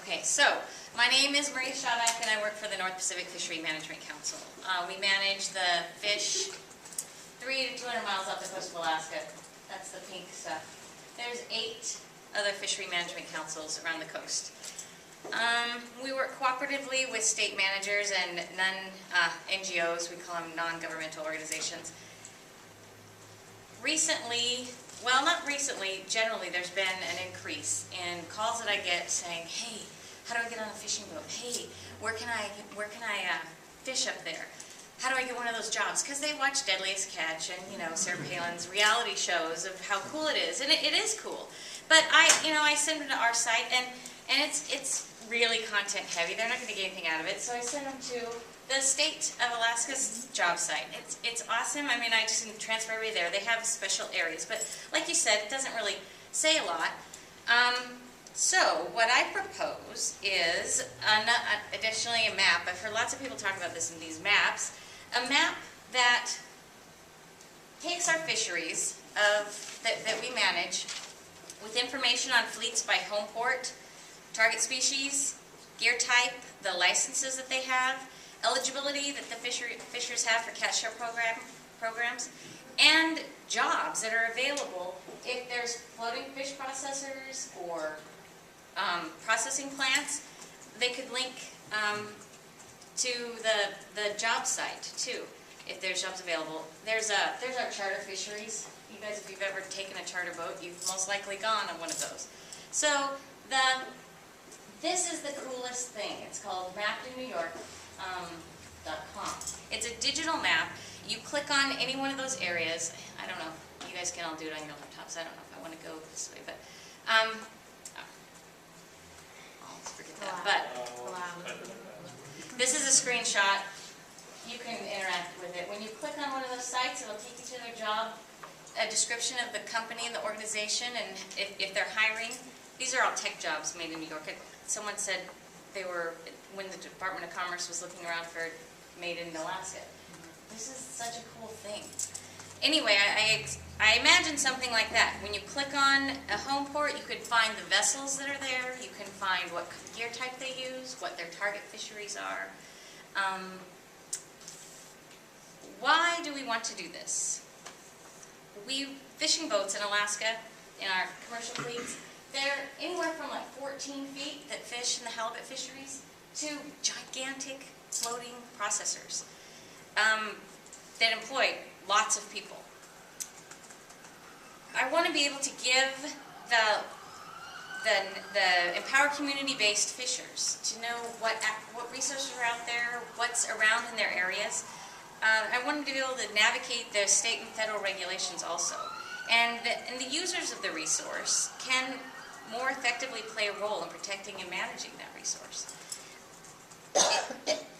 Okay, so my name is Maria Schadak and I work for the North Pacific Fishery Management Council. We manage the fish 300 to 200 miles off the coast of Alaska. That's the pink stuff. There's 8 other fishery management councils around the coast. We work cooperatively with state managers and NGOs, we call them non-governmental organizations. Recently, well, not recently, generally there's been an increase in calls that I get saying, hey, how do I get on a fishing boat? Hey, where can I fish up there? How do I get one of those jobs? Because they watch Deadliest Catch and, you know, Sarah Palin's reality shows of how cool it is, and it is cool. But I send them to our site, and it's really content heavy. They're not going to get anything out of it, so I send them to the state of Alaska's job site. It's awesome. I mean, I just can transfer everybody there. They have special areas, but like you said, it doesn't really say a lot. So what I propose is additionally a map. I've heard lots of people talk about this in these maps. A map that takes our fisheries that we manage with information on fleets by home port, target species, gear type, the licenses that they have, eligibility that the fishers have for catch share programs, and jobs that are available if there's floating fish processors or processing plants. They could link to the job site too, if there's jobs available. There's our charter fisheries. You guys, if you've ever taken a charter boat, you've most likely gone on one of those. So this is the coolest thing. It's called mapnewyork.com. It's a digital map. You click on any one of those areas. I don't know. You guys can all do it on your laptops. I don't know if I want to go this way, but I'll forget that. But this is a screenshot. You can interact with it. When you click on one of those sites, it'll take you to their job, a description of the company and the organization, and if they're hiring. These are all tech jobs made in New York. Someone said they were, when the Department of Commerce was looking around for made in Alaska. This is such a cool thing. Anyway, I imagine something like that. When you click on a home port, you could find the vessels that are there. You can find what gear type they use, what their target fisheries are. Why do we want to do this? Fishing boats in Alaska, in our commercial fleets, they're anywhere from like 14 feet that fish in the halibut fisheries to gigantic floating processors that employ lots of people. I want to be able to give the empowered community-based fishers to know what resources are out there, what's around in their areas. I want them to be able to navigate the state and federal regulations also. And the users of the resource can more effectively play a role in protecting and managing that resource.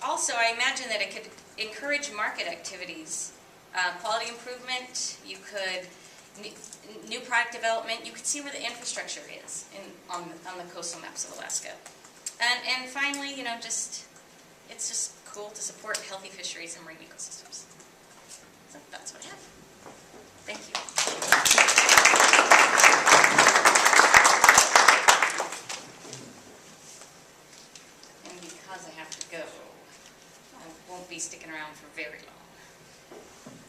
Also, I imagine that it could encourage market activities, quality improvement, new product development. You could see where the infrastructure is on the coastal maps of Alaska. And finally, you know, it's just cool to support healthy fisheries and marine ecosystems. So that's what I have. Thank you. And because I have to go, I won't be sticking around for very long.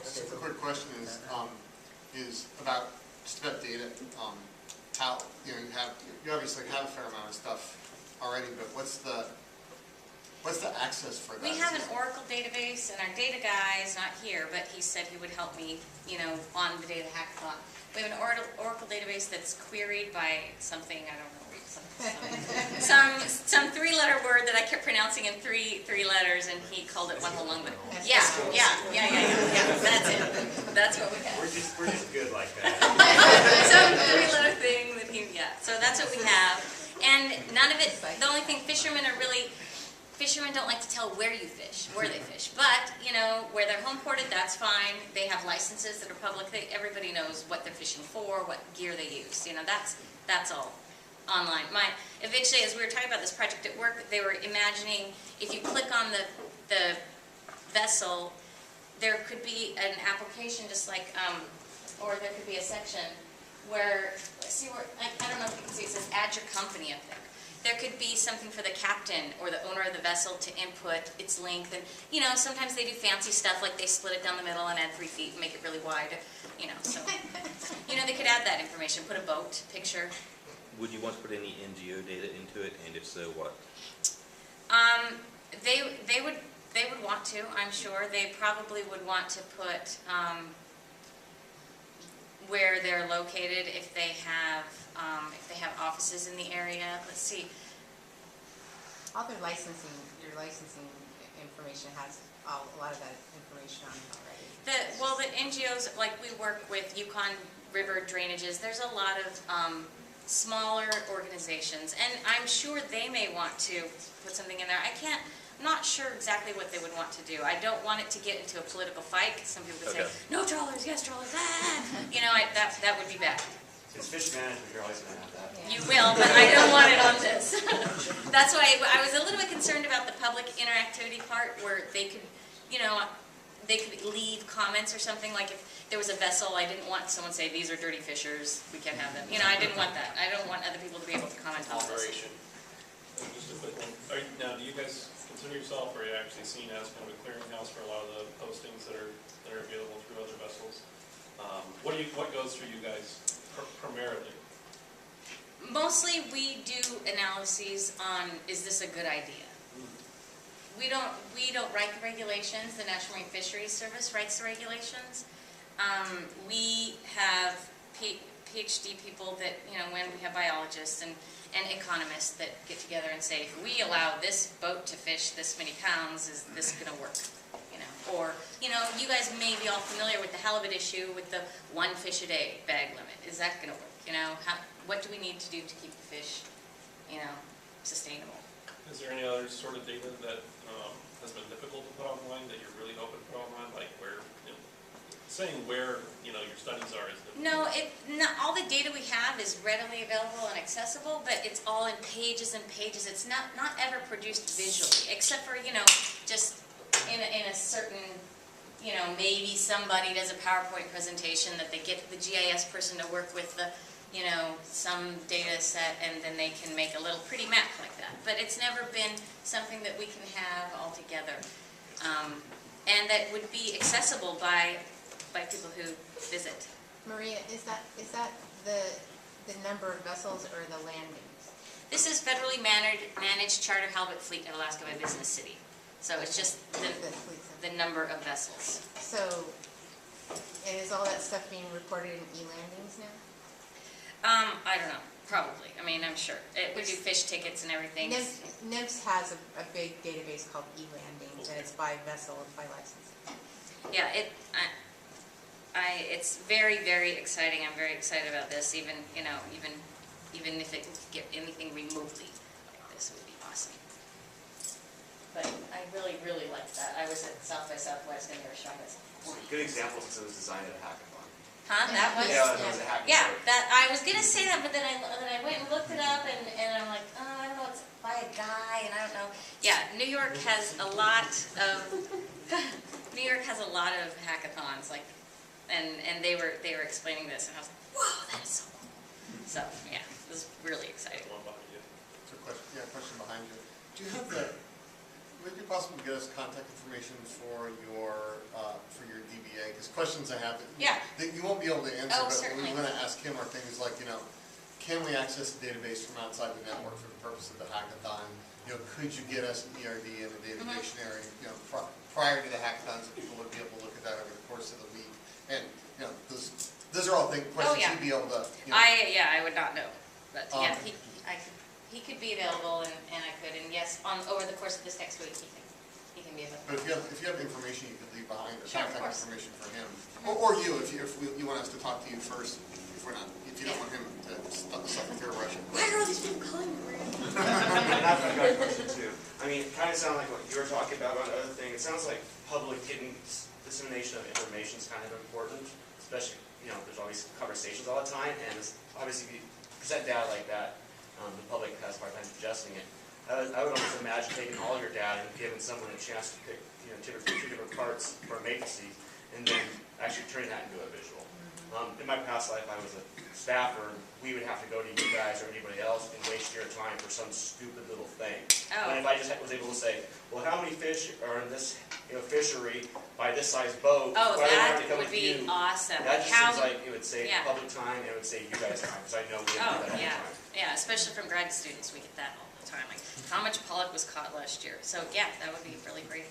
So the quick question is about data. How you obviously have a fair amount of stuff already, but what's the access for that? We have an Oracle database, and our data guy is not here, but he said he would help me, you know, on the data hackathon. We have an Oracle database that's queried by something, I don't know, some 3-letter word that I kept pronouncing in three letters, and he called it one whole long. But yeah, that's it. That's what we have. We're just good like that. Some 3-letter thing that so that's what we have. And none of it, the only thing fishermen don't like to tell where you fish, where they fish. But, you know, where they're home ported, that's fine. They have licenses that are public. Everybody knows what they're fishing for, what gear they use. You know, that's all online. Eventually, as we were talking about this project at work, they were imagining if you click on the vessel, there could be an application just like, or there could be a section where, I don't know if you can see, it says add your company up there. there could be something for the captain or the owner of the vessel to input its length. And, you know, sometimes they do fancy stuff like they split it down the middle and add 3 feet and make it really wide, you know, so. You know, they could add that information, put a boat picture. Would you want to put any NGO data into it, and if so, what? They would want to, I'm sure. They probably would want to put where they're located if they have offices in the area. Let's see. All their licensing, your licensing information has a lot of that information on it already. The NGOs, like we work with Yukon River Drainages, there's a lot of smaller organizations, and I'm sure they may want to put something in there. I'm not sure exactly what they would want to do. I don't want it to get into a political fight, because some people could say, no trawlers, yes trawlers, ah! You know, that would be bad. It's fish management, you're always going to have that. Yeah. You will, but I don't want it on this. That's why I was a little bit concerned about the public interactivity part, where they could, you know, they could leave comments or something, like if there was a vessel, I didn't want someone to say, these are dirty fishers, we can't have them. You know, I didn't want that. I don't want other people to be able to comment on this. Moderation. Just a quick one. Now, do you guys consider yourself, or are you actually seen as kind of a clearinghouse for a lot of the postings that are available through other vessels? What goes through you guys primarily? Mostly we do analyses on, is this a good idea? We don't write the regulations. The National Marine Fisheries Service writes the regulations. We have PhD people that, you know, when we have biologists and economists that get together and say, if we allow this boat to fish this many pounds, is this going to work? You know, or, you know, you guys may be all familiar with the halibut issue with the 1 fish a day bag limit. Is that going to work? You know, what do we need to do to keep the fish, you know, sustainable? Is there any other sort of data that has been difficult to put online that you're really hoping to put online, like where, you know, saying where, you know, your studies are is difficult? No, all the data we have is readily available and accessible, but it's all in pages and pages. It's not ever produced visually, except for, you know, just in a certain, you know, maybe somebody does a PowerPoint presentation that they get the GIS person to work with the, you know, some data set, and then they can make a little pretty map like that. But it's never been something that we can have all together, and that would be accessible by people who visit. Maria, is that the number of vessels or the landings? This is federally managed charter halibut fleet at Alaska by Business City. So it's just the number of vessels. So, and is all that stuff being reported in e-landings now? I don't know, probably. I mean, I'm sure. We do fish tickets and everything. NPFMC has a big database called e-landings, and it's by vessel and by license. Yeah, it's very, very exciting. I'm very excited about this. Even, you know, even if it could get anything remotely like this, it would be awesome. But I really, really liked that. I was at South by Southwest and they were showing us. Good example since it was designed at a hackathon. Huh? That was. Yeah, it was a hackathon. Yeah, that I was gonna say that, but then I went and looked it up, and I'm like, oh, I don't know, it's by a guy, and I don't know. Yeah, New York has a lot of hackathons, like, and they were explaining this, and I was like, whoa, that is so cool. So yeah, it was really exciting. One behind you. So question behind you. Do you have would it be possible to get us contact information for your DBA? Because questions I have that you won't be able to answer, Oh, but certainly. we want to ask him are things like, you know, can we access the database from outside the network for the purpose of the hackathon? You know, could you get us an ERD and a data dictionary, you know, prior to the hackathon, so people would be able to look at that over the course of the week? And, you know, those are all questions yeah. you'd be able to, you know. I would not know, but yeah, he could be available, and I could, and yes, over the course of this next week, he can be available. But if you have information you could leave behind, or Sure, of contact course. information for him, or you, if you want us to talk to you first, if you don't want him to suffer fear rush. Why are all these people calling me? And I've got a question too. I mean, it kind of sounds like what you were talking about on the other thing. It sounds like public dissemination of information is kind of important, especially, you know, there's always conversations all the time, and obviously if you present data like that, the public has a hard time digesting it. I would almost imagine taking all your data and giving someone a chance to pick, you know, two different parts for a matrices, and then actually turning that into a visual. In my past life, I was a staffer, and we would have to go to you guys or anybody else and waste your time for some stupid little thing. Oh. And if I just was able to say, well, how many fish are in this, fishery by this size boat? Oh, why do I have that to come would with be you? awesome. That just How- seems like it would save yeah. public time, and it would save you guys time, because I know we Oh, have to do that all yeah, the time. yeah, especially from grad students, we get that all the time, like, how much pollock was caught last year? So, yeah, that would be really great.